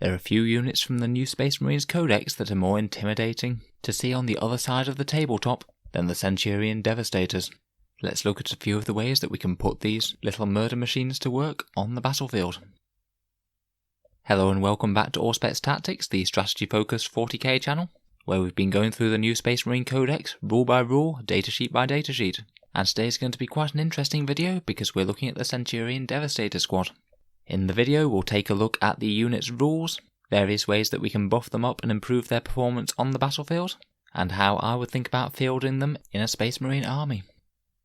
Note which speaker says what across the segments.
Speaker 1: There are a few units from the new Space Marines Codex that are more intimidating to see on the other side of the tabletop than the Centurion Devastators. Let's look at a few of the ways that we can put these little murder machines to work on the battlefield. Hello and welcome back to Auspex Tactics, the strategy-focused 40k channel, where we've been going through the new Space Marine Codex, rule by rule, datasheet by datasheet. And today's going to be quite an interesting video because we're looking at the Centurion Devastator squad. In the video, we'll take a look at the unit's rules, various ways that we can buff them up and improve their performance on the battlefield, and how I would think about fielding them in a Space Marine army.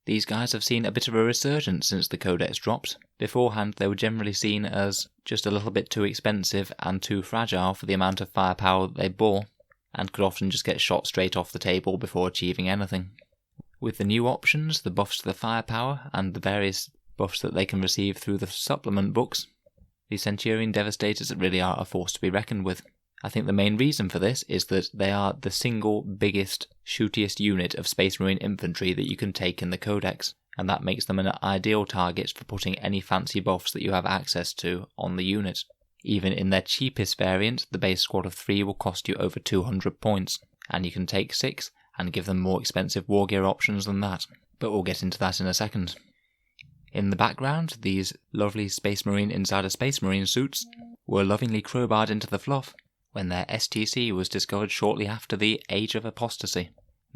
Speaker 1: These guys have seen a bit of a resurgence since the Codex dropped. Beforehand, they were generally seen as just a little bit too expensive and too fragile for the amount of firepower that they bore, and could often just get shot straight off the table before achieving anything. With the new options, the buffs to the firepower, and the various buffs that they can receive through the supplement books, the Centurion Devastators really are a force to be reckoned with. I think the main reason for this is that they are the single biggest, shootiest unit of Space Marine infantry that you can take in the Codex, and that makes them an ideal target for putting any fancy buffs that you have access to on the unit. Even in their cheapest variant, the base squad of 3 will cost you over 200 points, and you can take 6 and give them more expensive war gear options than that, but we'll get into that in a second. In the background, these lovely Space Marine inside a Space Marine suits were lovingly crowbarred into the fluff when their STC was discovered shortly after the Age of Apostasy.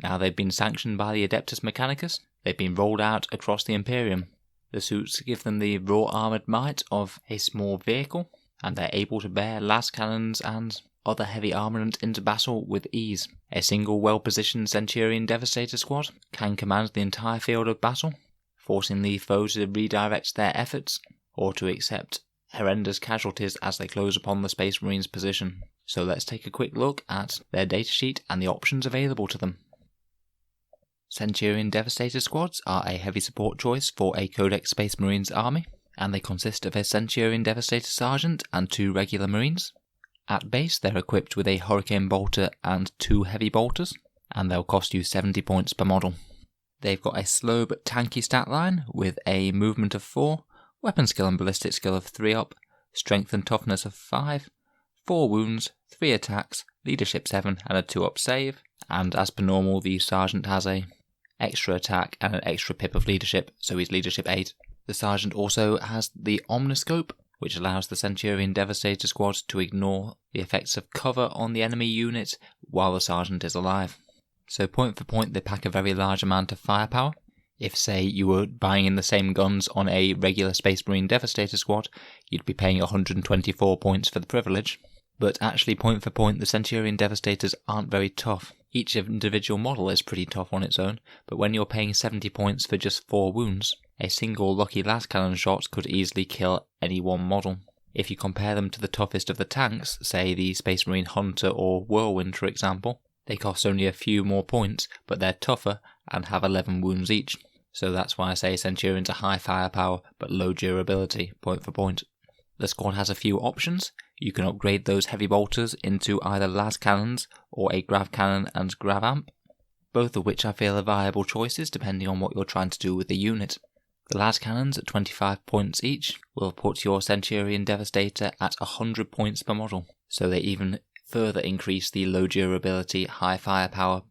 Speaker 1: Now they've been sanctioned by the Adeptus Mechanicus, they've been rolled out across the Imperium. The suits give them the raw armoured might of a small vehicle, and they're able to bear las cannons and other heavy armament into battle with ease. A single well-positioned Centurion Devastator squad can command the entire field of battle, forcing the foe to redirect their efforts, or to accept horrendous casualties as they close upon the Space Marines' position. So let's take a quick look at their datasheet and the options available to them. Centurion Devastator squads are a heavy support choice for a Codex Space Marines army, and they consist of a Centurion Devastator Sergeant and 2 regular Marines. At base, they're equipped with a Hurricane Bolter and 2 Heavy Bolters, and they'll cost you 70 points per model. They've got a slow but tanky stat line with a movement of 4, weapon skill and ballistic skill of 3 up, strength and toughness of 5, 4 wounds, 3 attacks, leadership 7 and a 2 up save, and as per normal the sergeant has a extra attack and an extra pip of leadership, so he's leadership 8. The sergeant also has the Omniscope, which allows the Centurion Devastator squad to ignore the effects of cover on the enemy unit while the sergeant is alive. So point for point they pack a very large amount of firepower. If say you were buying in the same guns on a regular Space Marine Devastator squad, you'd be paying 124 points for the privilege. But actually point for point the Centurion Devastators aren't very tough. Each individual model is pretty tough on its own, but when you're paying 70 points for just 4 wounds, a single lucky las cannon shot could easily kill any one model. If you compare them to the toughest of the tanks, say the Space Marine Hunter or Whirlwind for example, they cost only a few more points, but they're tougher and have 11 wounds each. So that's why I say Centurions are high firepower but low durability, point for point. The squad has a few options. You can upgrade those heavy bolters into either las cannons or a grav cannon and grav amp, both of which I feel are viable choices depending on what you're trying to do with the unit. The las cannons at 25 points each will put your Centurion Devastator at 100 points per model, so they even further increase the low durability, high firepower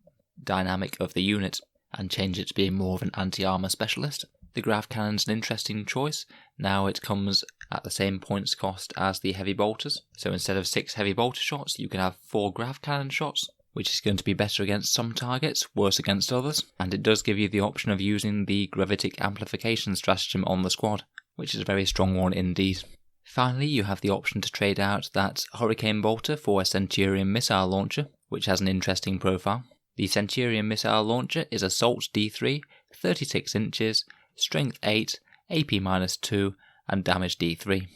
Speaker 1: dynamic of the unit and change it to being more of an anti-armor specialist. The grav cannon's an interesting choice. Now it comes at the same points cost as the heavy bolters, so instead of 6 heavy bolter shots you can have 4 grav cannon shots, which is going to be better against some targets, worse against others, and it does give you the option of using the gravitic amplification stratagem on the squad, which is a very strong one indeed. Finally, you have the option to trade out that Hurricane Bolter for a Centurion Missile Launcher, which has an interesting profile. The Centurion Missile Launcher is Assault D3, 36 inches, Strength 8, AP-2, and Damage D3.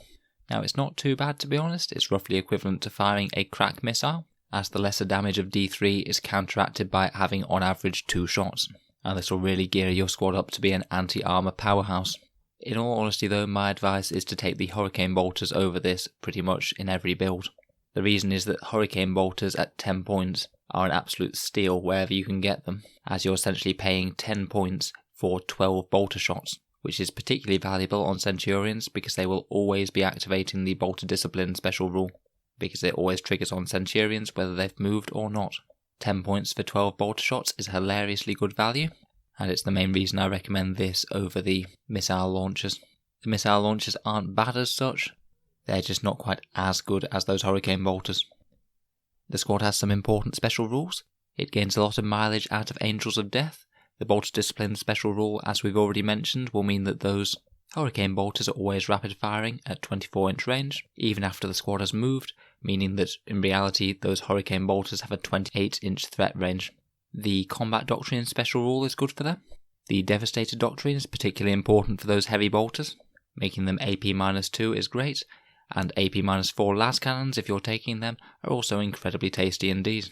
Speaker 1: Now it's not too bad to be honest, it's roughly equivalent to firing a crack missile, as the lesser damage of D3 is counteracted by having on average 2 shots, and this will really gear your squad up to be an anti-armor powerhouse. In all honesty though, my advice is to take the Hurricane Bolters over this pretty much in every build. The reason is that Hurricane Bolters at 10 points are an absolute steal wherever you can get them, as you're essentially paying 10 points for 12 bolter shots, which is particularly valuable on Centurions because they will always be activating the Bolter Discipline special rule. because it always triggers on Centurions whether they've moved or not. 10 points for 12 bolter shots is hilariously good value, and it's the main reason I recommend this over the missile launchers. The missile launchers aren't bad as such, they're just not quite as good as those hurricane bolters. The squad has some important special rules. It gains a lot of mileage out of Angels of Death. The bolter discipline special rule, as we've already mentioned, will mean that those hurricane bolters are always rapid firing at 24-inch range, even after the squad has moved, meaning that in reality those hurricane bolters have a 28-inch threat range. The combat doctrine special rule is good for them. The Devastator doctrine is particularly important for those heavy bolters. Making them AP-2 is great, and AP-4 las cannons, if you're taking them, are also incredibly tasty indeed.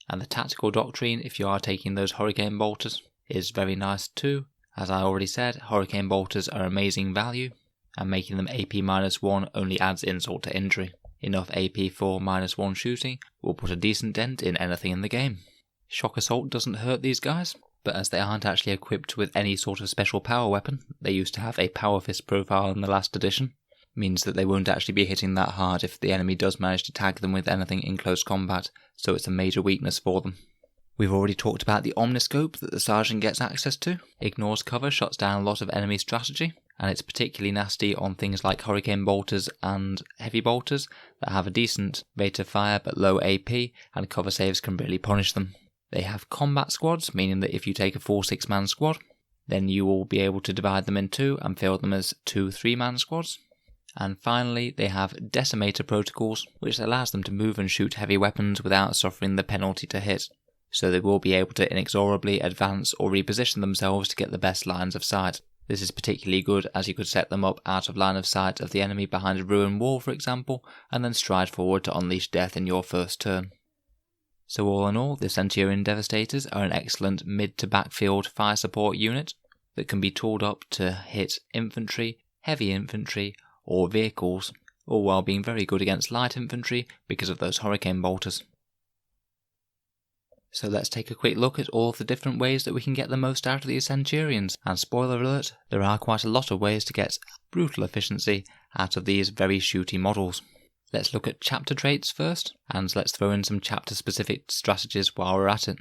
Speaker 1: And the tactical doctrine, if you are taking those hurricane bolters, is very nice too. As I already said, hurricane bolters are amazing value, and making them AP-1 only adds insult to injury. Enough AP for -1 shooting will put a decent dent in anything in the game. Shock Assault doesn't hurt these guys, but as they aren't actually equipped with any sort of special power weapon, they used to have a Power Fist profile in the last edition, means that they won't actually be hitting that hard if the enemy does manage to tag them with anything in close combat, so it's a major weakness for them. We've already talked about the Omniscope that the Sergeant gets access to. Ignores cover, shuts down a lot of enemy strategy, and it's particularly nasty on things like hurricane bolters and heavy bolters that have a decent rate of fire but low AP, and cover saves can really punish them. They have combat squads, meaning that if you take a full 6-man squad, then you will be able to divide them in two and field them as 2 3-man squads. And finally, they have Decimator protocols, which allows them to move and shoot heavy weapons without suffering the penalty to hit, so they will be able to inexorably advance or reposition themselves to get the best lines of sight. This is particularly good as you could set them up out of line of sight of the enemy behind a ruined wall, for example, and then stride forward to unleash death in your first turn. So all in all, the Centurion Devastators are an excellent mid to backfield fire support unit that can be tooled up to hit infantry, heavy infantry, or vehicles, all while being very good against light infantry because of those hurricane bolters. So let's take a quick look at all of the different ways that we can get the most out of these Centurions, and spoiler alert, there are quite a lot of ways to get brutal efficiency out of these very shooty models. Let's look at chapter traits first, and let's throw in some chapter specific strategies while we're at it.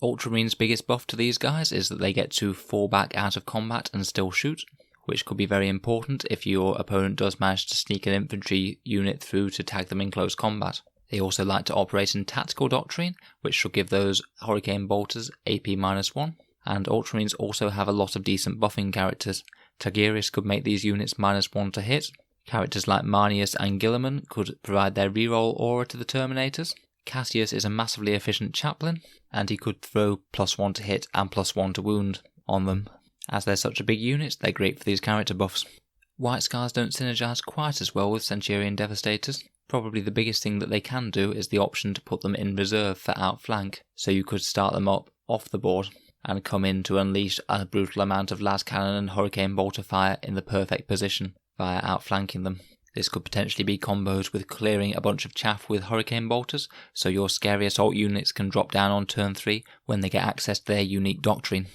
Speaker 1: Ultramarines' biggest buff to these guys is that they get to fall back out of combat and still shoot, which could be very important if your opponent does manage to sneak an infantry unit through to tag them in close combat. They also like to operate in Tactical Doctrine, which should give those Hurricane Bolters AP-1, and Ultramarines also have a lot of decent buffing characters. Tagirius could make these units -1 to hit. Characters like Marnius and Gilliman could provide their reroll aura to the Terminators. Cassius is a massively efficient chaplain, and he could throw +1 to hit and +1 to wound on them. As they're such a big unit, they're great for these character buffs. White Scars don't synergize quite as well with Centurion Devastators. Probably the biggest thing that they can do is the option to put them in reserve for outflank, so you could start them up off the board and come in to unleash a brutal amount of las cannon and hurricane bolter fire in the perfect position via outflanking them. This could potentially be comboed with clearing a bunch of chaff with hurricane bolters, so your scary assault units can drop down on turn 3 when they get access to their unique doctrine.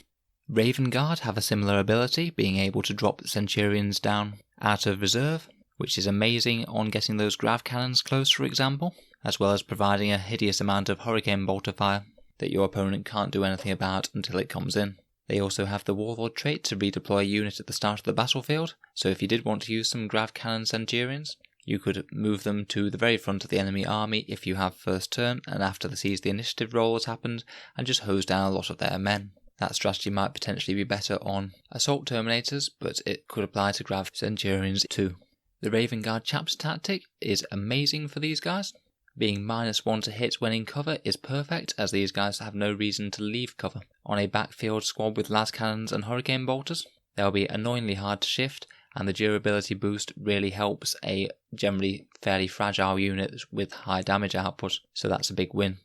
Speaker 1: Raven Guard have a similar ability, being able to drop Centurions down out of reserve, which is amazing on getting those grav cannons close, for example, as well as providing a hideous amount of hurricane bolter fire that your opponent can't do anything about until it comes in. They also have the Warlord trait to redeploy a unit at the start of the battlefield, so if you did want to use some grav cannon Centurions, you could move them to the very front of the enemy army if you have first turn and after the seize the initiative roll has happened, and just hose down a lot of their men. That strategy might potentially be better on Assault Terminators, but it could apply to grav Centurions too. The Raven Guard chapter tactic is amazing for these guys. Being -1 to hit when in cover is perfect, as these guys have no reason to leave cover. On a backfield squad with las cannons and hurricane bolters, they'll be annoyingly hard to shift, and the durability boost really helps a generally fairly fragile unit with high damage output, so that's a big win.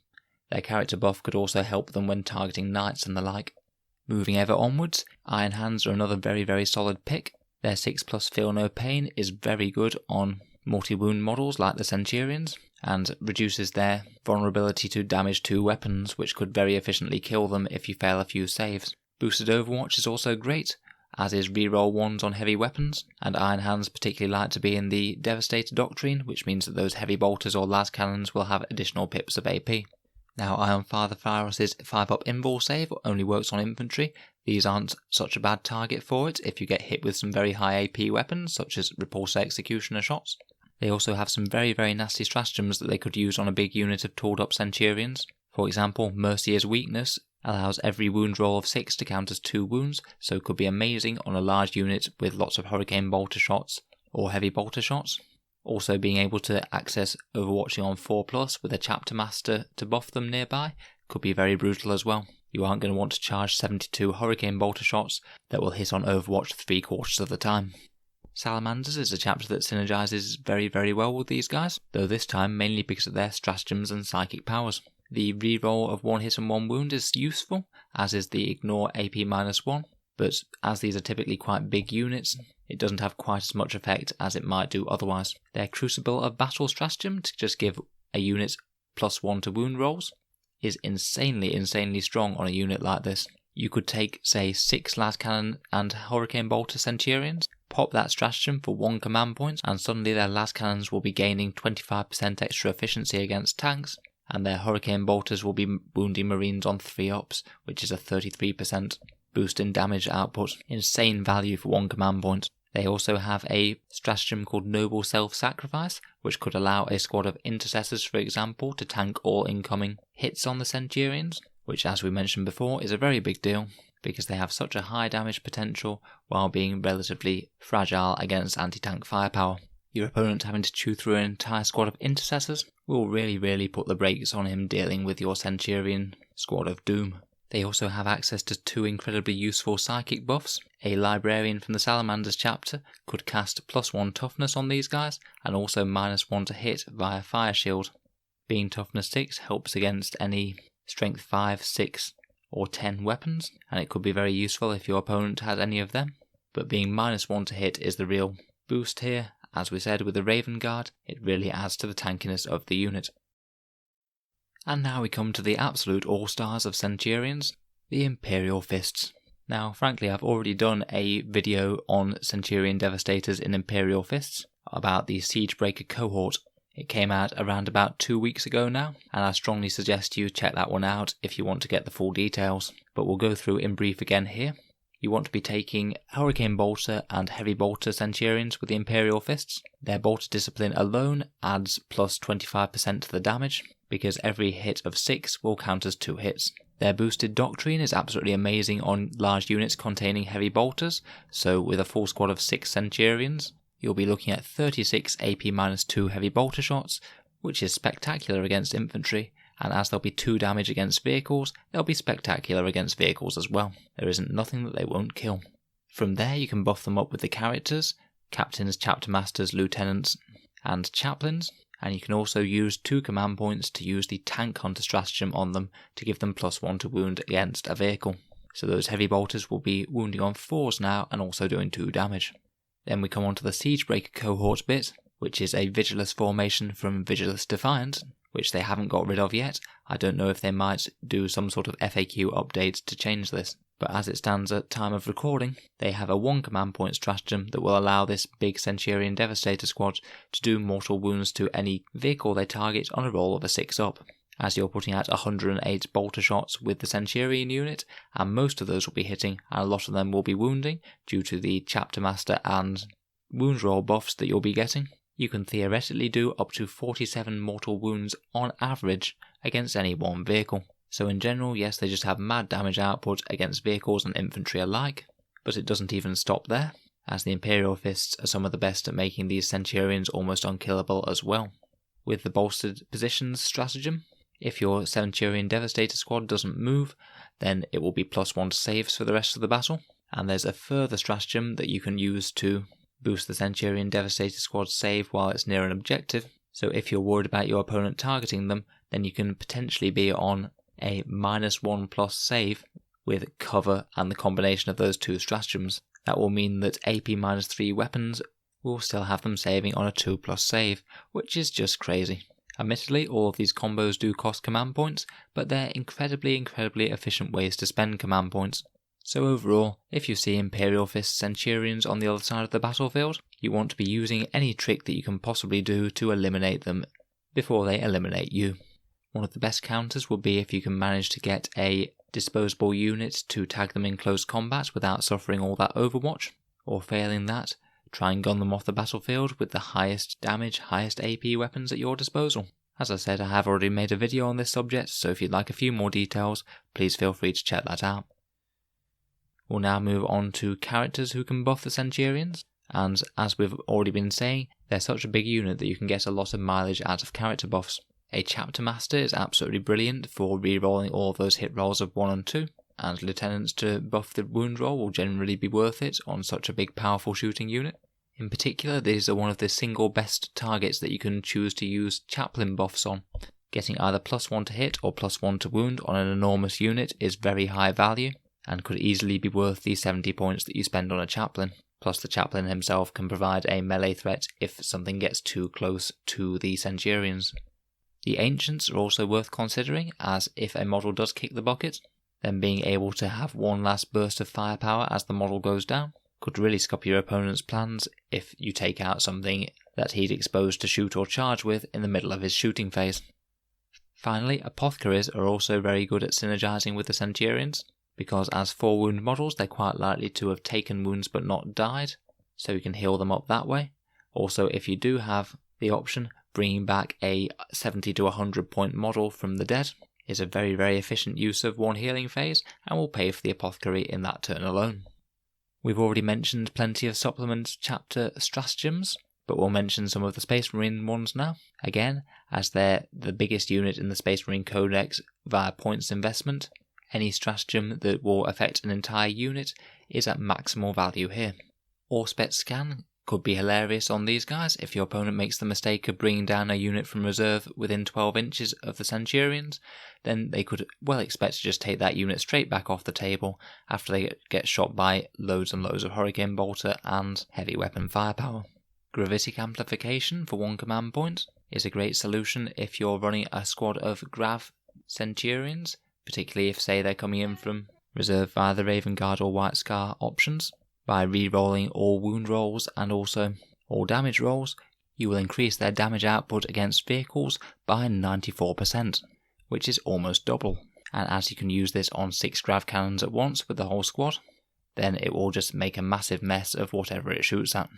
Speaker 1: Their character buff could also help them when targeting knights and the like. Moving ever onwards, Iron Hands are another very solid pick. Their 6+ Feel No Pain is very good on multi-wound models like the Centurions, and reduces their vulnerability to damage 2 weapons, which could very efficiently kill them if you fail a few saves. Boosted Overwatch is also great, as is reroll 1s on heavy weapons, and Iron Hands particularly like to be in the Devastator doctrine, which means that those heavy bolters or las cannons will have additional pips of AP. Now, Iron Father Phyros' 5-up invul save only works on infantry. These aren't such a bad target for it if you get hit with some very high AP weapons, such as Repulsor Executioner shots. They also have some very nasty stratagems that they could use on a big unit of tooled up Centurions. For example, Mercier's weakness allows every wound roll of 6 to count as 2 wounds, so it could be amazing on a large unit with lots of Hurricane Bolter shots or Heavy Bolter shots. Also, being able to access Overwatching on 4+ with a Chapter Master to buff them nearby could be very brutal as well. You aren't going to want to charge 72 Hurricane Bolter shots that will hit on Overwatch 3/4 of the time. Salamanders is a chapter that synergizes very well with these guys, though this time mainly because of their stratagems and psychic powers. The reroll of 1 hit and 1 wound is useful, as is the ignore AP -1, but as these are typically quite big units, it doesn't have quite as much effect as it might do otherwise. Their Crucible of Battle stratagem to just give a unit +1 to wound rolls is insanely strong on a unit like this. You could take, say, 6 las cannon and Hurricane Bolter Centurions, pop that stratagem for 1 command point, and suddenly their las cannons will be gaining 25% extra efficiency against tanks, and their Hurricane Bolters will be wounding Marines on 3-ups, which is a 33% boost in damage output. Insane value for 1 command point. They also have a stratagem called Noble Self-Sacrifice, which could allow a squad of Intercessors, for example, to tank all incoming hits on the Centurions, which, as we mentioned before, is a very big deal, because they have such a high damage potential while being relatively fragile against anti-tank firepower. Your opponent having to chew through an entire squad of Intercessors will really put the brakes on him dealing with your Centurion squad of doom. They also have access to 2 incredibly useful psychic buffs. A Librarian from the Salamanders chapter could cast +1 toughness on these guys, and also -1 to hit via Fire Shield. Being toughness 6 helps against any strength 5, 6 or 10 weapons, and it could be very useful if your opponent has any of them. But being -1 to hit is the real boost here. As we said with the Raven Guard, it really adds to the tankiness of the unit. And now we come to the absolute all-stars of Centurions, the Imperial Fists. Now, frankly, I've already done a video on Centurion Devastators in Imperial Fists about the Siegebreaker cohort. It came out around about 2 weeks ago now, and I strongly suggest you check that one out if you want to get the full details, but we'll go through in brief again here. You want to be taking Hurricane Bolter and Heavy Bolter Centurions with the Imperial Fists. Their Bolter discipline alone adds +25% to the damage, because every hit of 6 will count as 2 hits. Their boosted doctrine is absolutely amazing on large units containing heavy bolters, so with a full squad of 6 Centurions, you'll be looking at 36 AP -2 heavy bolter shots, which is spectacular against infantry, and as there'll be 2 damage against vehicles, they'll be spectacular against vehicles as well. There isn't nothing that they won't kill. From there you can buff them up with the characters, captains, chapter masters, lieutenants, and chaplains, and you can also use 2 command points to use the Tank Hunter stratagem on them to give them +1 to wound against a vehicle. So those heavy bolters will be wounding on 4s now and also doing 2 damage. Then we come on to the Siegebreaker cohort bit, which is a Vigilus formation from Vigilus Defiant, which they haven't got rid of yet. I don't know if they might do some sort of FAQ update to change this, but as it stands at time of recording, they have a 1 command point stratagem that will allow this big Centurion Devastator squad to do mortal wounds to any vehicle they target on a roll of a 6-up, as you're putting out 108 bolter shots with the Centurion unit, and most of those will be hitting, and a lot of them will be wounding due to the Chapter Master and wound roll buffs that you'll be getting. You can theoretically do up to 47 mortal wounds on average against any one vehicle. So in general, yes, they just have mad damage output against vehicles and infantry alike, but it doesn't even stop there, as the Imperial Fists are some of the best at making these Centurions almost unkillable as well. With the bolstered positions stratagem, if your Centurion Devastator squad doesn't move, then it will be +1 to saves for the rest of the battle, and there's a further stratagem that you can use to boost the Centurion Devastator squad's save while it's near an objective, so if you're worried about your opponent targeting them, then you can potentially be on a -1+ save with cover and the combination of those 2 stratagems. That will mean that AP -3 weapons will still have them saving on a 2+ save, which is just crazy. Admittedly, all of these combos do cost command points, but they're incredibly efficient ways to spend command points. So overall, if you see Imperial Fist Centurions on the other side of the battlefield, you want to be using any trick that you can possibly do to eliminate them before they eliminate you. One of the best counters would be if you can manage to get a disposable unit to tag them in close combat without suffering all that overwatch, or failing that, try and gun them off the battlefield with the highest damage, highest AP weapons at your disposal. As I said, I have already made a video on this subject, so if you'd like a few more details, please feel free to check that out. We'll now move on to characters who can buff the Centurions, and as we've already been saying, they're such a big unit that you can get a lot of mileage out of character buffs. A Chapter Master is absolutely brilliant for re-rolling all of those hit rolls of 1 and 2, and Lieutenants to buff the wound roll will generally be worth it on such a big powerful shooting unit. In particular, these are one of the single best targets that you can choose to use Chaplain buffs on. Getting either +1 to hit or +1 to wound on an enormous unit is very high value, and could easily be worth the 70 points that you spend on a Chaplain. Plus the Chaplain himself can provide a melee threat if something gets too close to the Centurions. The Ancients are also worth considering, as if a model does kick the bucket, then being able to have one last burst of firepower as the model goes down could really scupper your opponent's plans if you take out something that he's exposed to shoot or charge with in the middle of his shooting phase. Finally, Apothecaries are also very good at synergizing with the Centurions, because as 4 wound models they're quite likely to have taken wounds but not died, so you can heal them up that way. Also, if you do have the option, bringing back a 70 to 100 point model from the dead is a very, very efficient use of one healing phase and will pay for the Apothecary in that turn alone. We've already mentioned plenty of supplement chapter stratagems, but we'll mention some of the Space Marine ones now. Again, as they're the biggest unit in the Space Marine Codex via points investment, any stratagem that will affect an entire unit is at maximal value here. Auspex scan could be hilarious on these guys if your opponent makes the mistake of bringing down a unit from reserve within 12 inches of the Centurions, then they could well expect to just take that unit straight back off the table after they get shot by loads and loads of Hurricane Bolter and heavy weapon firepower. Gravitic amplification for 1 command point is a great solution if you're running a squad of grav Centurions, particularly if, say, they're coming in from reserve via the Raven Guard or White Scar options. By re-rolling all wound rolls and also all damage rolls, you will increase their damage output against vehicles by 94%, which is almost double. And as you can use this on 6 grav cannons at once with the whole squad, then it will just make a massive mess of whatever it shoots at.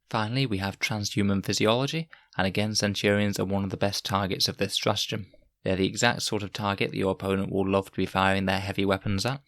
Speaker 1: Finally, we have transhuman physiology, and again Centurions are one of the best targets of this stratagem. They're the exact sort of target that your opponent will love to be firing their heavy weapons at.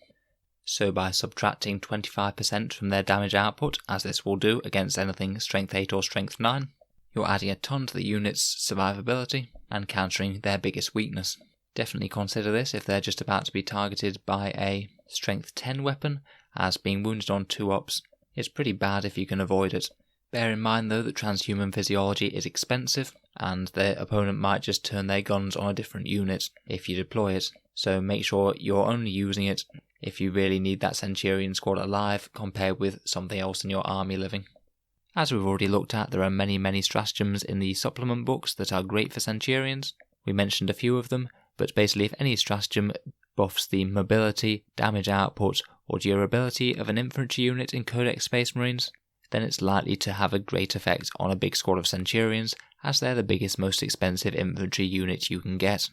Speaker 1: So by subtracting 25% from their damage output, as this will do against anything strength 8 or strength 9, you're adding a ton to the unit's survivability and countering their biggest weakness. Definitely consider this if they're just about to be targeted by a strength 10 weapon, as being wounded on 2-ups is pretty bad if you can avoid it. Bear in mind though that transhuman physiology is expensive, and their opponent might just turn their guns on a different unit if you deploy it, so make sure you're only using it if you really need that Centurion squad alive compared with something else in your army living. As we've already looked at, there are many stratagems in the supplement books that are great for Centurions. We mentioned a few of them, but basically if any stratagem buffs the mobility, damage output, or durability of an infantry unit in Codex Space Marines, then it's likely to have a great effect on a big squad of Centurions, as they're the biggest, most expensive infantry unit you can get.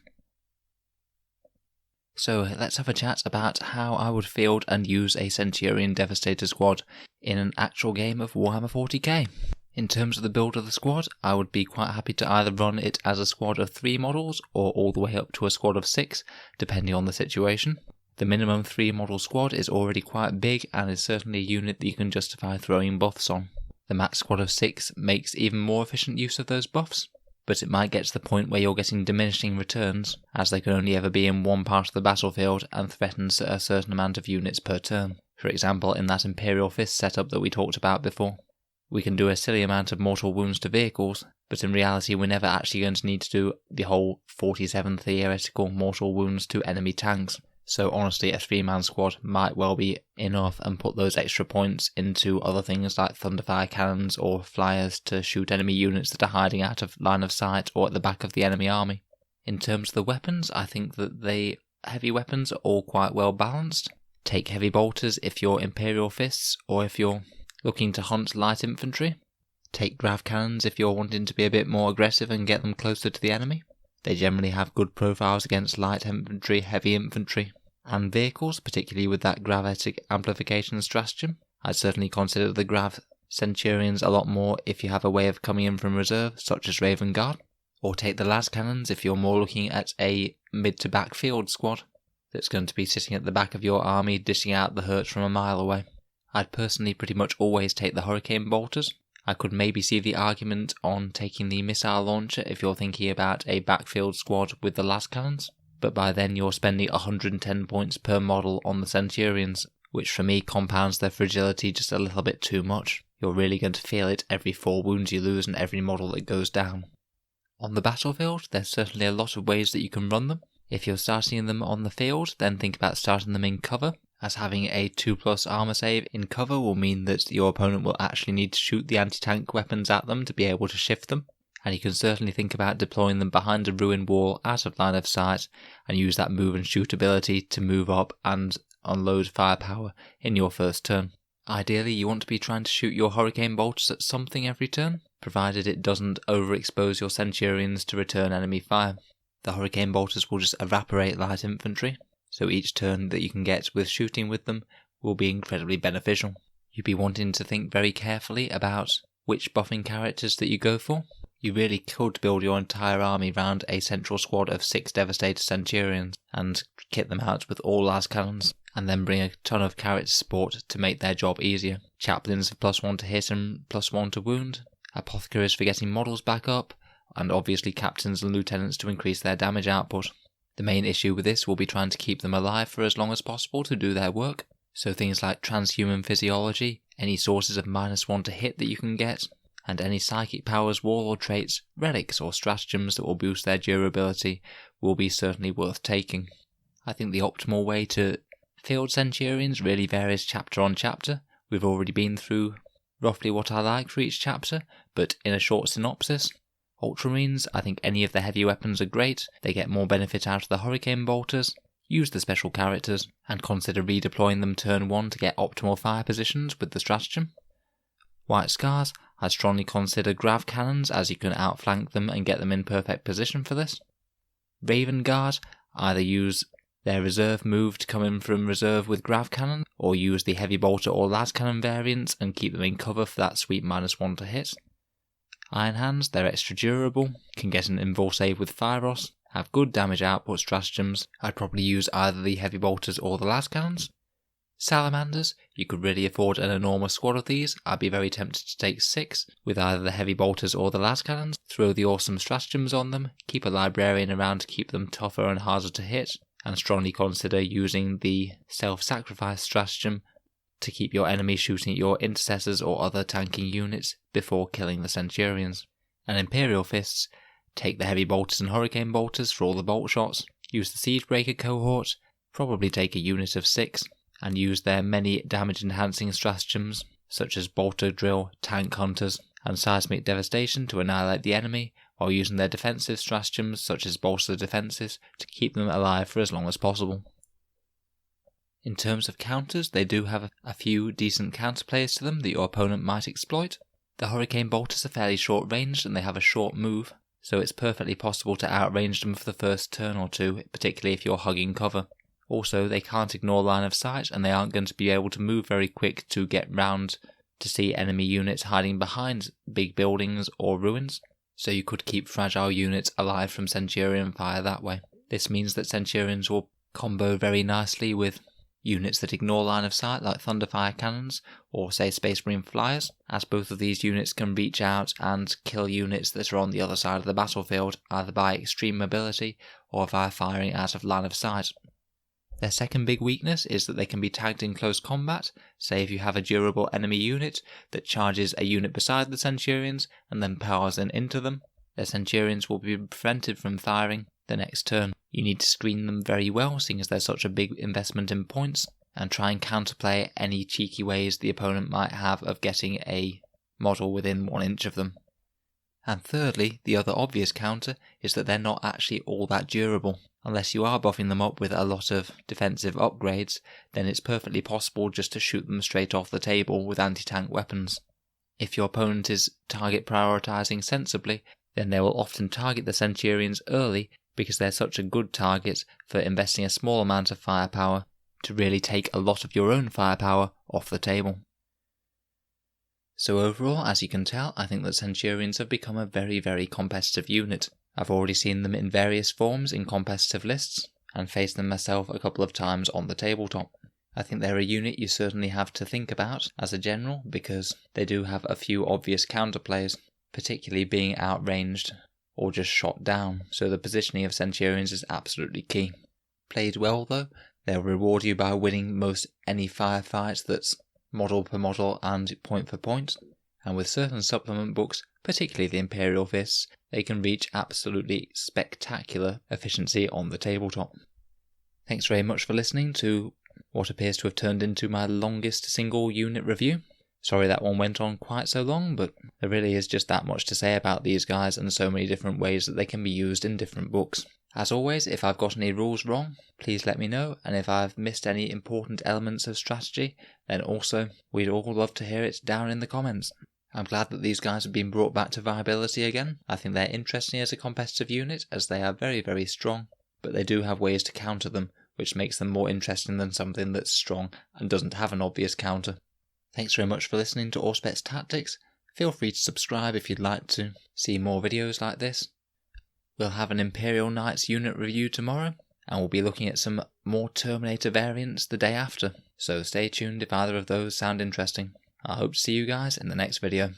Speaker 1: So let's have a chat about how I would field and use a Centurion Devastator squad in an actual game of Warhammer 40k. In terms of the build of the squad, I would be quite happy to either run it as a squad of 3 models or all the way up to a squad of 6, depending on the situation. The minimum 3 model squad is already quite big and is certainly a unit that you can justify throwing buffs on. The max squad of 6 makes even more efficient use of those buffs, but it might get to the point where you're getting diminishing returns, as they can only ever be in one part of the battlefield and threaten a certain amount of units per turn. For example, in that Imperial Fist setup that we talked about before, we can do a silly amount of mortal wounds to vehicles, but in reality we're never actually going to need to do the whole 47 theoretical mortal wounds to enemy tanks. So honestly, a 3-man squad might well be enough and put those extra points into other things like thunderfire cannons or flyers to shoot enemy units that are hiding out of line of sight or at the back of the enemy army. In terms of the weapons, I think that the heavy weapons are all quite well balanced. Take heavy bolters if you're Imperial Fists or if you're looking to hunt light infantry. Take grav cannons if you're wanting to be a bit more aggressive and get them closer to the enemy. They generally have good profiles against light infantry, heavy infantry, and vehicles, particularly with that gravitic amplification stratagem. I'd certainly consider the grav centurions a lot more if you have a way of coming in from reserve, such as Raven Guard. Or take the las cannons if you're more looking at a mid to back field squad that's going to be sitting at the back of your army dishing out the hurt from a mile away. I'd personally pretty much always take the hurricane bolters. I could maybe see the argument on taking the missile launcher if you're thinking about a backfield squad with the las cannons, but by then you're spending 110 points per model on the centurions, which for me compounds their fragility just a little bit too much. You're really going to feel it every 4 wounds you lose and every model that goes down. On the battlefield, there's certainly a lot of ways that you can run them. If you're starting them on the field, then think about starting them in cover, as having a 2+ armor save in cover will mean that your opponent will actually need to shoot the anti-tank weapons at them to be able to shift them, and you can certainly think about deploying them behind a ruined wall out of line of sight and use that move and shoot ability to move up and unload firepower in your first turn. Ideally, you want to be trying to shoot your hurricane bolters at something every turn, provided it doesn't overexpose your centurions to return enemy fire. The hurricane bolters will just evaporate light infantry, so each turn that you can get with shooting with them will be incredibly beneficial. You'd be wanting to think very carefully about which buffing characters that you go for. You really could build your entire army around a central squad of 6 Devastator Centurions and kit them out with all las cannons, and then bring a ton of character support to make their job easier. Chaplains have +1 to hit and +1 to wound, apothecaries for getting models back up, and obviously captains and lieutenants to increase their damage output. The main issue with this will be trying to keep them alive for as long as possible to do their work, so things like transhuman physiology, any sources of -1 to hit that you can get, and any psychic powers, warlord traits, relics or stratagems that will boost their durability will be certainly worth taking. I think the optimal way to field centurions really varies chapter on chapter. We've already been through roughly what I like for each chapter, but in a short synopsis, Ultramarines, I think any of the heavy weapons are great. They get more benefit out of the hurricane bolters. Use the special characters, and consider redeploying them turn 1 to get optimal fire positions with the stratagem. White Scars, I'd strongly consider grav cannons as you can outflank them and get them in perfect position for this. Raven Guard, either use their reserve move to come in from reserve with grav cannon, or use the heavy bolter or las cannon variants and keep them in cover for that sweet -1 to hit. Iron Hands, they're extra durable, can get an invul save with Fyros, have good damage output stratagems. I'd probably use either the heavy bolters or the las cannons. Salamanders, you could really afford an enormous squad of these. I'd be very tempted to take 6 with either the heavy bolters or the las cannons, throw the awesome stratagems on them, keep a librarian around to keep them tougher and harder to hit, and strongly consider using the self-sacrifice stratagem to keep your enemy shooting at your intercessors or other tanking units before killing the centurions. And Imperial Fists, take the heavy bolters and hurricane bolters for all the bolt shots, use the Siegebreaker cohort, probably take a unit of 6, and use their many damage enhancing stratagems such as bolter drill, tank hunters, and seismic devastation to annihilate the enemy, while using their defensive stratagems such as bolster defences to keep them alive for as long as possible. In terms of counters, they do have a few decent counterplays to them that your opponent might exploit. The hurricane bolters are fairly short ranged and they have a short move, so it's perfectly possible to outrange them for the first turn or 2, particularly if you're hugging cover. Also, they can't ignore line of sight and they aren't going to be able to move very quick to get round to see enemy units hiding behind big buildings or ruins, so you could keep fragile units alive from Centurion fire that way. This means that Centurions will combo very nicely with units that ignore line of sight like Thunderfire cannons or say Space Marine flyers, as both of these units can reach out and kill units that are on the other side of the battlefield either by extreme mobility or via firing out of line of sight. Their second big weakness is that they can be tagged in close combat, say if you have a durable enemy unit that charges a unit beside the Centurions and then powers in into them, their Centurions will be prevented from firing the next turn. You need to screen them very well, seeing as there's such a big investment in points, and try and counterplay any cheeky ways the opponent might have of getting a model within 1 inch of them. And thirdly, the other obvious counter is that they're not actually all that durable. Unless you are buffing them up with a lot of defensive upgrades, then it's perfectly possible just to shoot them straight off the table with anti-tank weapons. If your opponent is target prioritizing sensibly, then they will often target the Centurions early because they're such a good target for investing a small amount of firepower to really take a lot of your own firepower off the table. So overall, as you can tell, I think that Centurions have become a very, very competitive unit. I've already seen them in various forms in competitive lists, and faced them myself a couple of times on the tabletop. I think they're a unit you certainly have to think about as a general, because they do have a few obvious counterplays, particularly being outranged or just shot down, so the positioning of Centurions is absolutely key. Played well though, they'll reward you by winning most any firefight that's model per model and point for point, and with certain supplement books, particularly the Imperial Fists, they can reach absolutely spectacular efficiency on the tabletop. Thanks very much for listening to what appears to have turned into my longest single unit review. Sorry that one went on quite so long, but there really is just that much to say about these guys and so many different ways that they can be used in different books. As always, if I've got any rules wrong, please let me know, and if I've missed any important elements of strategy, then also we'd all love to hear it down in the comments. I'm glad that these guys have been brought back to viability again. I think they're interesting as a competitive unit, as they are very, very strong, but they do have ways to counter them, which makes them more interesting than something that's strong and doesn't have an obvious counter. Thanks very much for listening to Auspex Tactics. Feel free to subscribe if you'd like to see more videos like this. We'll have an Imperial Knights unit review tomorrow, and we'll be looking at some more Terminator variants the day after, so stay tuned if either of those sound interesting. I hope to see you guys in the next video.